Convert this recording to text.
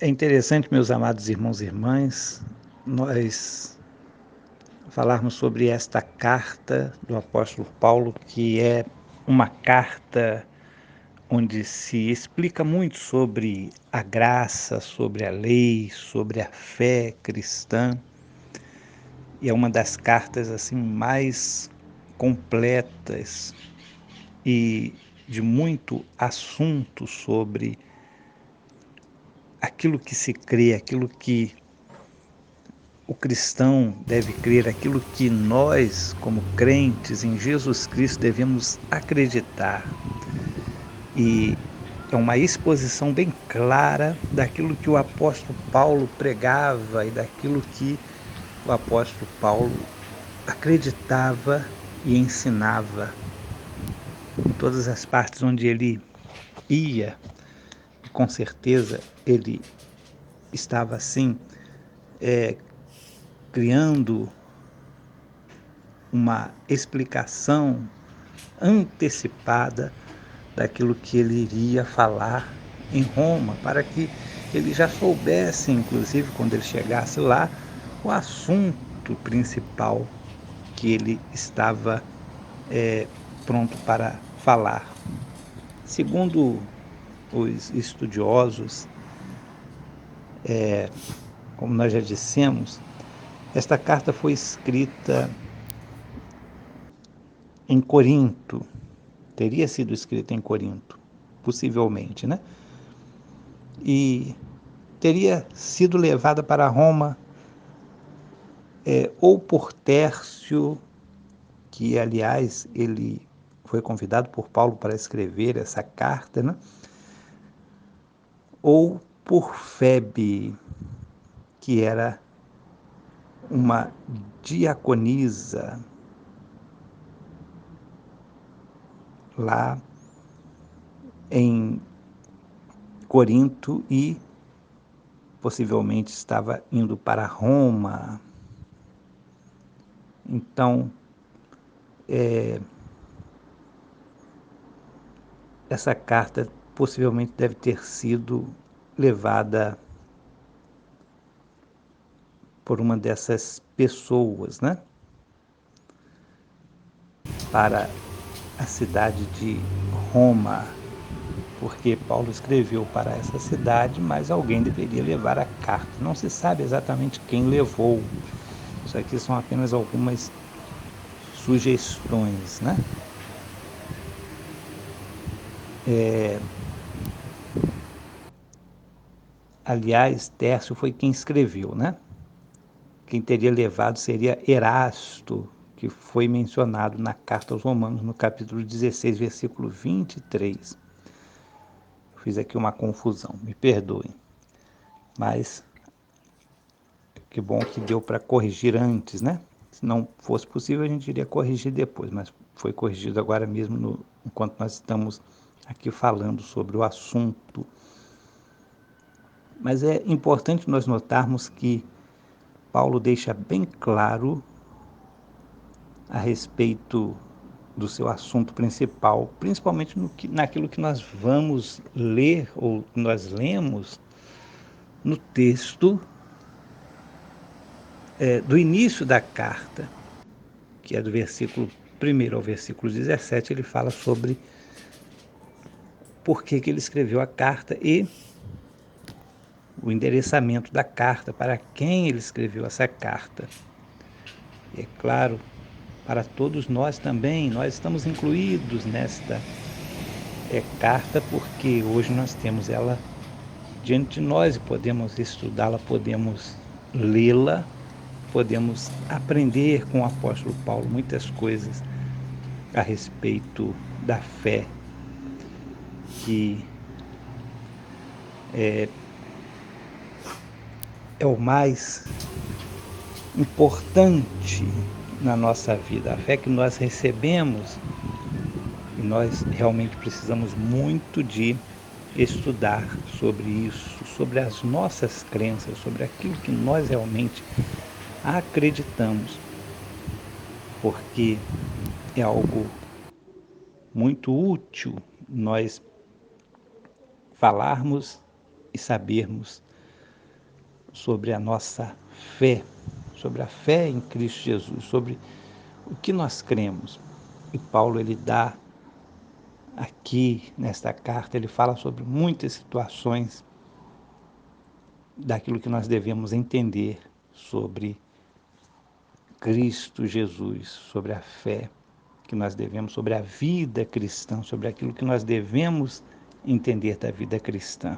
É interessante, meus amados irmãos e irmãs, nós falarmos sobre esta carta do apóstolo Paulo, que é uma carta onde se explica muito sobre a graça, sobre a lei, sobre a fé cristã, e é uma das cartas assim mais completas e de muito assunto sobre aquilo que se crê, aquilo que o cristão deve crer, aquilo que nós, como crentes em Jesus Cristo, devemos acreditar. E é uma exposição bem clara daquilo que o apóstolo Paulo pregava e daquilo que o apóstolo Paulo acreditava e ensinava em todas as partes onde ele ia. Com certeza ele estava assim, criando uma explicação antecipada daquilo que ele iria falar em Roma, para que ele já soubesse, inclusive, quando ele chegasse lá, o assunto principal que ele estava pronto para falar. Segundo os estudiosos, como nós já dissemos, esta carta foi escrita em Corinto, teria sido escrita em Corinto, possivelmente, né? E teria sido levada para Roma ou por Tércio, que aliás ele foi convidado por Paulo para escrever essa carta, né? Ou por Febe, que era uma diaconisa lá em Corinto e possivelmente estava indo para Roma. Então, essa carta possivelmente deve ter sido levada por uma dessas pessoas, né, para a cidade de Roma, porque Paulo escreveu para essa cidade, mas alguém deveria levar a carta. Não se sabe exatamente quem levou. Isso aqui são apenas algumas sugestões, né? Aliás, Tércio foi quem escreveu, né? Quem teria levado seria Erasto, que foi mencionado na carta aos Romanos, no capítulo 16, versículo 23. Eu fiz aqui uma confusão, me perdoem. Mas que bom que deu para corrigir antes, né? Se não fosse possível, a gente iria corrigir depois, mas foi corrigido agora mesmo, enquanto nós estamos aqui falando sobre o assunto. Mas é importante nós notarmos que Paulo deixa bem claro a respeito do seu assunto principal, principalmente naquilo que nós vamos ler ou nós lemos no texto do início da carta, que é do versículo 1 ao versículo 17, ele fala sobre por que ele escreveu a carta e o endereçamento da carta, para quem ele escreveu essa carta. E é claro, para todos nós também, nós estamos incluídos nesta carta, porque hoje nós temos ela diante de nós e podemos estudá-la, podemos lê-la, podemos aprender com o apóstolo Paulo muitas coisas a respeito da fé, que é o mais importante na nossa vida, a fé que nós recebemos, e nós realmente precisamos muito de estudar sobre isso, sobre as nossas crenças, sobre aquilo que nós realmente acreditamos, porque é algo muito útil nós falarmos e sabermos sobre a nossa fé, sobre a fé em Cristo Jesus, sobre o que nós cremos. E Paulo, ele dá aqui, nesta carta, ele fala sobre muitas situações daquilo que nós devemos entender sobre Cristo Jesus, sobre a fé que nós devemos, sobre a vida cristã, sobre aquilo que nós devemos entender da vida cristã.